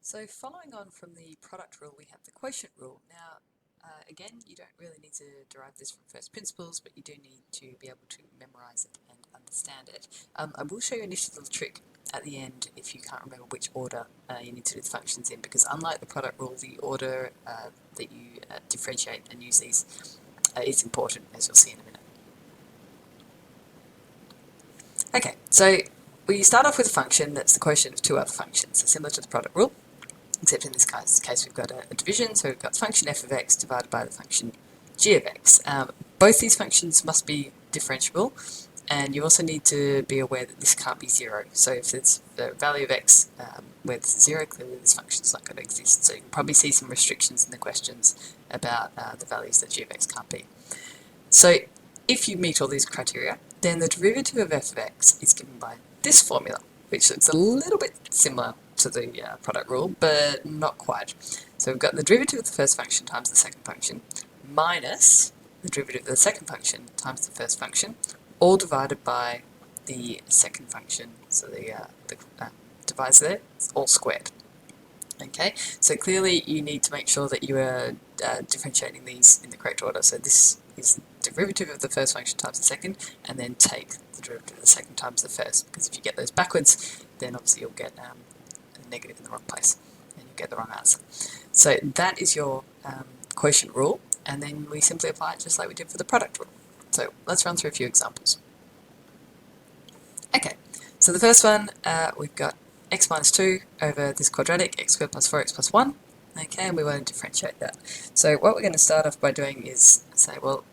So following on from the product rule, we have the quotient rule. Now, again, you don't really need to derive this from first principles, but you do need to be able to memorize it and understand it. I will show you a nifty little trick at the end if you can't remember which order you need to do the functions in, because unlike the product rule, the order that you differentiate and use these is important, as you'll see in a minute. Okay, so we start off with a function that's the quotient of two other functions, so similar to the product rule. Except in this case we've got a division, so we've got the function f of x divided by the function g of x. Both these functions must be differentiable, and you also need to be aware that this can't be 0. So if there's a value of x where this is 0, clearly this function is not going to exist. So you can probably see some restrictions in the questions about the values that g of x can't be. So if you meet all these criteria, then the derivative of f of x is given by this formula, which looks a little bit similar to the product rule, but not quite. So we've got the derivative of the first function times the second function minus the derivative of the second function times the first function, all divided by the second function. So the divisor there is all squared. Okay, so clearly you need to make sure that you are differentiating these in the correct order. So this is the derivative of the first function times the second, and then take the derivative of the second times the first, because if you get those backwards, then obviously you'll get a negative in the wrong place, and you'll get the wrong answer. So that is your quotient rule, and then we simply apply it just like we did for the product rule. So let's run through a few examples. Okay, so the first one, we've got x minus 2 over this quadratic, x squared plus 4x plus 1. Okay, and we want to differentiate that. So what we're going to start off by doing is say, well,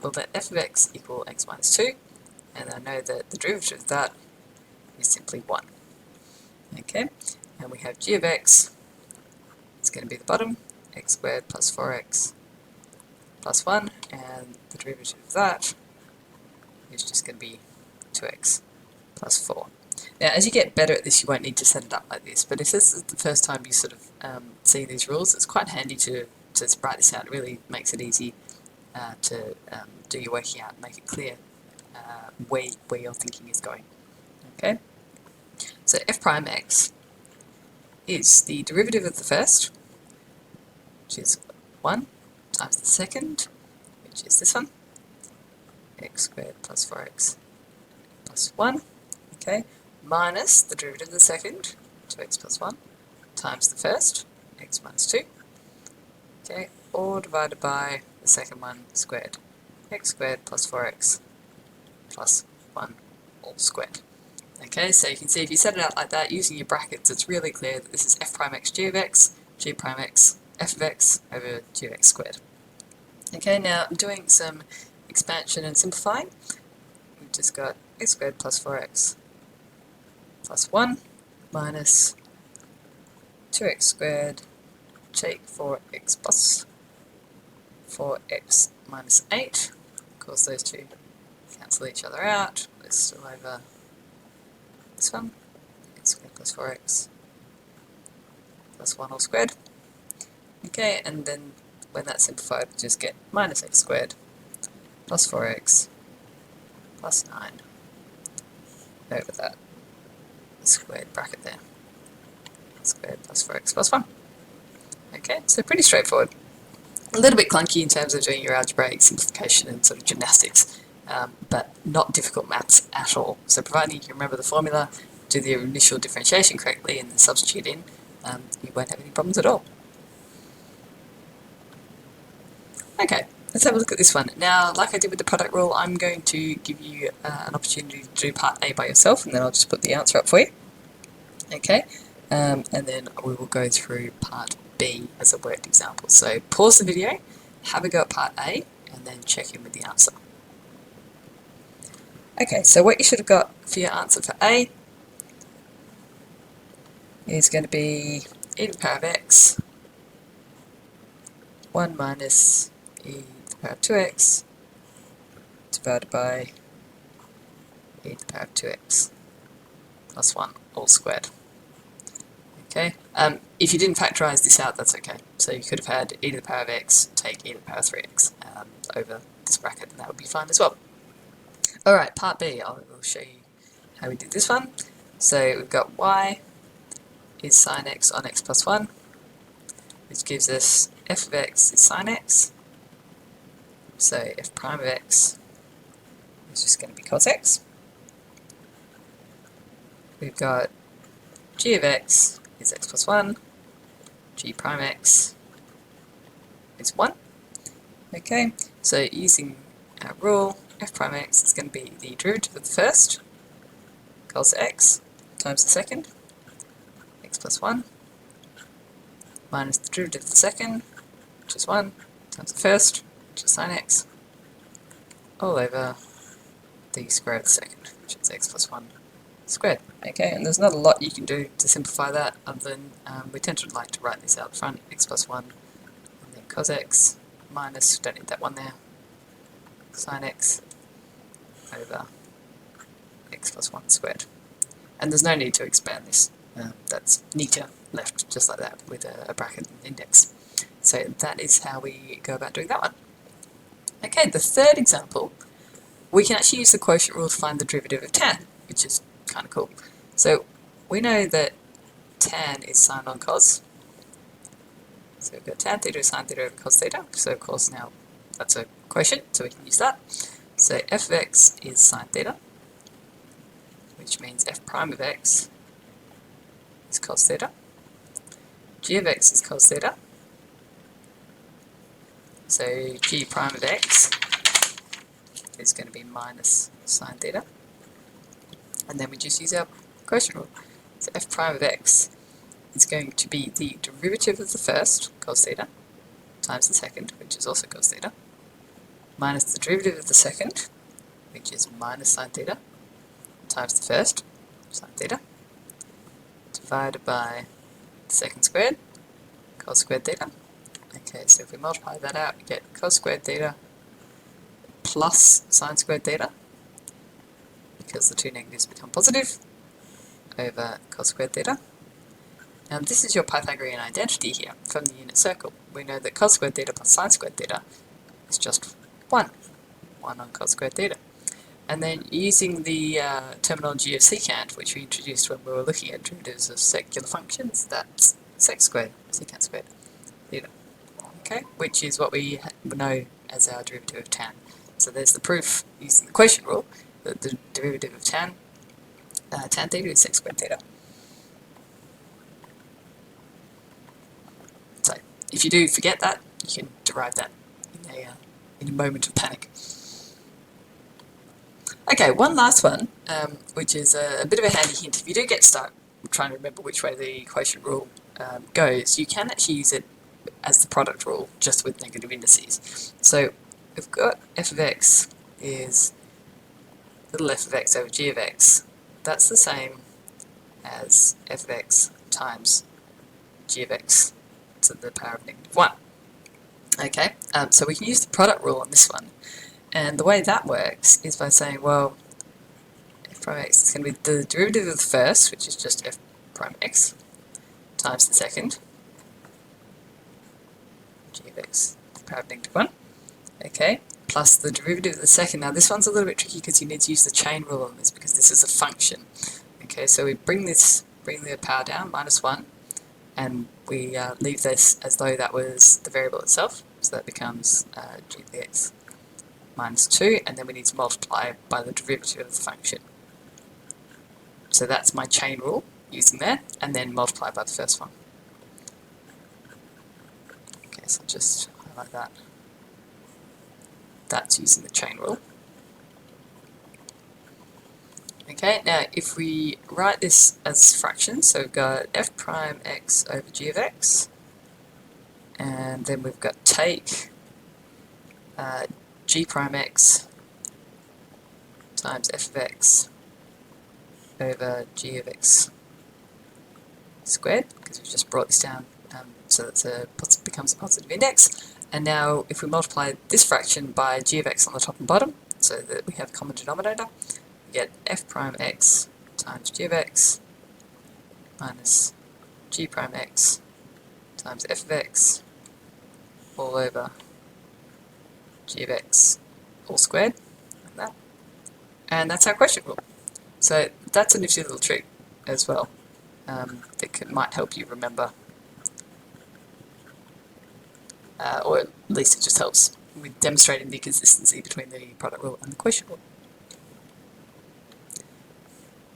we'll let f of x equal x minus 2, and I know that the derivative of that is simply 1. Okay, and we have g of x, it's going to be the bottom, x squared plus 4x plus 1, and the derivative of that is just going to be 2x plus 4. Now, as you get better at this, you won't need to set it up like this, but if this is the first time you sort of see these rules, it's quite handy to write this out. It really makes it easy to do your working out and make it clear where your thinking is going. Okay, so f prime x is the derivative of the first, which is 1, times the second, which is this one, x squared plus 4x plus 1, okay, minus the derivative of the second, 2x plus 1, times the first, x minus 2, okay, all divided by the second one squared, x squared plus 4x plus 1 all squared. Okay, so you can see if you set it out like that, using your brackets, it's really clear that this is f prime x g of x, g prime x f of x over g of x squared. Okay, now doing some expansion and simplifying, we've just got x squared plus 4x plus 1 minus 2x squared take 4x plus 4x minus 8. Of course, those two cancel each other out. Let's still over this one, x squared plus 4x plus 1 all squared. Okay, and then when that's simplified, we just get minus x squared plus 4x plus 9 over that squared bracket there. Squared plus 4x plus 1. Okay, so pretty straightforward. A little bit clunky in terms of doing your algebraic simplification and sort of gymnastics, but not difficult maths at all. So providing you can remember the formula, do the initial differentiation correctly, and then substitute in, you won't have any problems at all. Okay, let's have a look at this one. Now, like I did with the product rule, I'm going to give you an opportunity to do part A by yourself, and then I'll just put the answer up for you. Okay, and then we will go through part B as a worked example. So pause the video, have a go at part A, and then check in with the answer. Okay, so what you should have got for your answer for A is going to be e to the power of x, 1 minus e to the power of 2x divided by e to the power of 2x plus 1 all squared. Okay, if you didn't factorise this out, that's okay. So you could have had e to the power of x take e to the power of 3x over this bracket, and that would be fine as well. Alright, part B, I will show you how we did this one. So we've got y is sine x on x plus 1, which gives us f of x is sine x, so f prime of x is just going to be cos x. We've got g of x is x plus 1, g prime x is 1. Okay, so using our rule, f prime x is going to be the derivative of the first, cos x, times the second, x plus 1, minus the derivative of the second, which is 1, times the first, which is sine x, all over the square of the second, which is x plus 1 squared. Okay, and there's not a lot you can do to simplify that, other than we tend to like to write this out front, x plus 1, and then cos x, minus, don't need that one there, sine x, over x plus 1 squared. And there's no need to expand this. That's neater left just like that with a bracket and index. So that is how we go about doing that one. Okay, the third example, we can actually use the quotient rule to find the derivative of tan, which is kind of cool. So we know that tan is sine on cos. So we've got tan theta is sine theta over cos theta. So of course now that's a quotient, so we can use that. So f of x is sine theta, which means f prime of x is cos theta. G of x is cos theta. So g prime of x is going to be minus sine theta. And then we just use our quotient rule. So f prime of x is going to be the derivative of the first, cos theta, times the second, which is also cos theta, minus the derivative of the second, which is minus sine theta, times the first, sine theta, divided by the second squared, cos squared theta. Okay, so if we multiply that out, we get cos squared theta plus sine squared theta, because the two negatives become positive, over cos squared theta. Now this is your Pythagorean identity here from the unit circle. We know that cos squared theta plus sine squared theta is just 1 on cos squared theta. And then using the terminology of secant, which we introduced when we were looking at derivatives of secular functions, that's sec squared, secant squared theta. Okay, which is what we know as our derivative of tan. So there's the proof using the quotient rule that the derivative of tan theta is sec squared theta. So if you do forget that, you can derive that in a moment of panic. Okay, one last one, which is a bit of a handy hint. If you do get stuck trying to remember which way the quotient rule goes, you can actually use it as the product rule, just with negative indices. So we've got f of x is little f of x over g of x. That's the same as f of x times g of x to the power of negative 1. Okay, so we can use the product rule on this one. And the way that works is by saying, well, f prime x is going to be the derivative of the first, which is just f prime x, times the second, g of x to the power of negative 1, okay, plus the derivative of the second. Now this one's a little bit tricky because you need to use the chain rule on this because this is a function. Okay, so we bring the power down, minus 1, and we leave this as though that was the variable itself, so that becomes g of the x minus 2, and then we need to multiply by the derivative of the function. So that's my chain rule using there, and then multiply by the first one. Okay, so just highlight that. That's using the chain rule. Okay, now if we write this as fractions, so we've got f prime x over g of x, and then we've got take g prime x times f of x over g of x squared, because we've just brought this down so that it becomes a positive index. And now if we multiply this fraction by g of x on the top and bottom, so that we have a common denominator, we get f prime x times g of x minus g prime x times f of x all over g of x all squared, like that. And that's our quotient rule. So that's a nifty little trick as well. that might help you remember, or at least it just helps with demonstrating the consistency between the product rule and the quotient rule.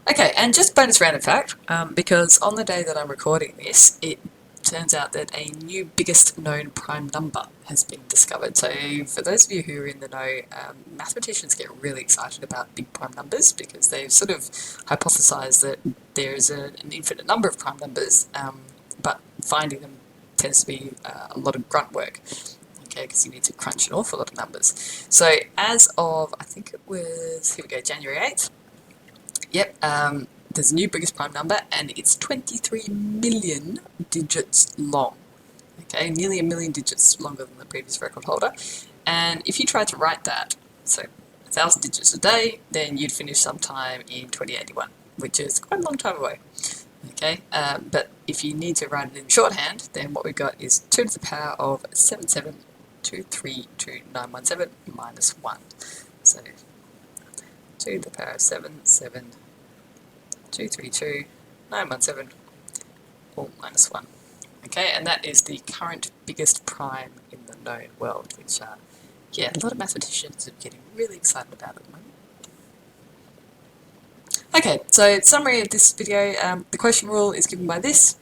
Okay, and just bonus random fact, because on the day that I'm recording this, it turns out that a new biggest known prime number has been discovered. So for those of you who are in the know, mathematicians get really excited about big prime numbers because they've sort of hypothesized that there's an infinite number of prime numbers, but finding them tends to be a lot of grunt work. Okay, because you need to crunch an awful lot of numbers. So as of, I think it was, here we go, January 8th, yep, there's a new biggest prime number, and it's 23 million digits long. Okay, nearly a million digits longer than the previous record holder. And if you tried to write that, so 1,000 digits a day, then you'd finish sometime in 2081, which is quite a long time away. Okay, but if you need to write it in shorthand, then what we've got is 2 to the power of 77232917 minus 1. So 2 to the power of 77232 all minus 1. Okay, and that is the current biggest prime in the known world, which, yeah, a lot of mathematicians are getting really excited about at the moment. Okay, so summary of this video, the quotient rule is given by this.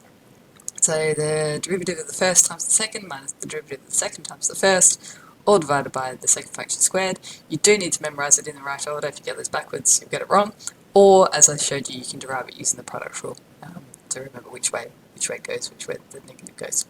So the derivative of the first times the second minus the derivative of the second times the first, all divided by the second function squared. You do need to memorise it in the right order. If you get this backwards, you'll get it wrong. Or, as I showed you, you can derive it using the product rule to remember which way it goes, which way the negative goes.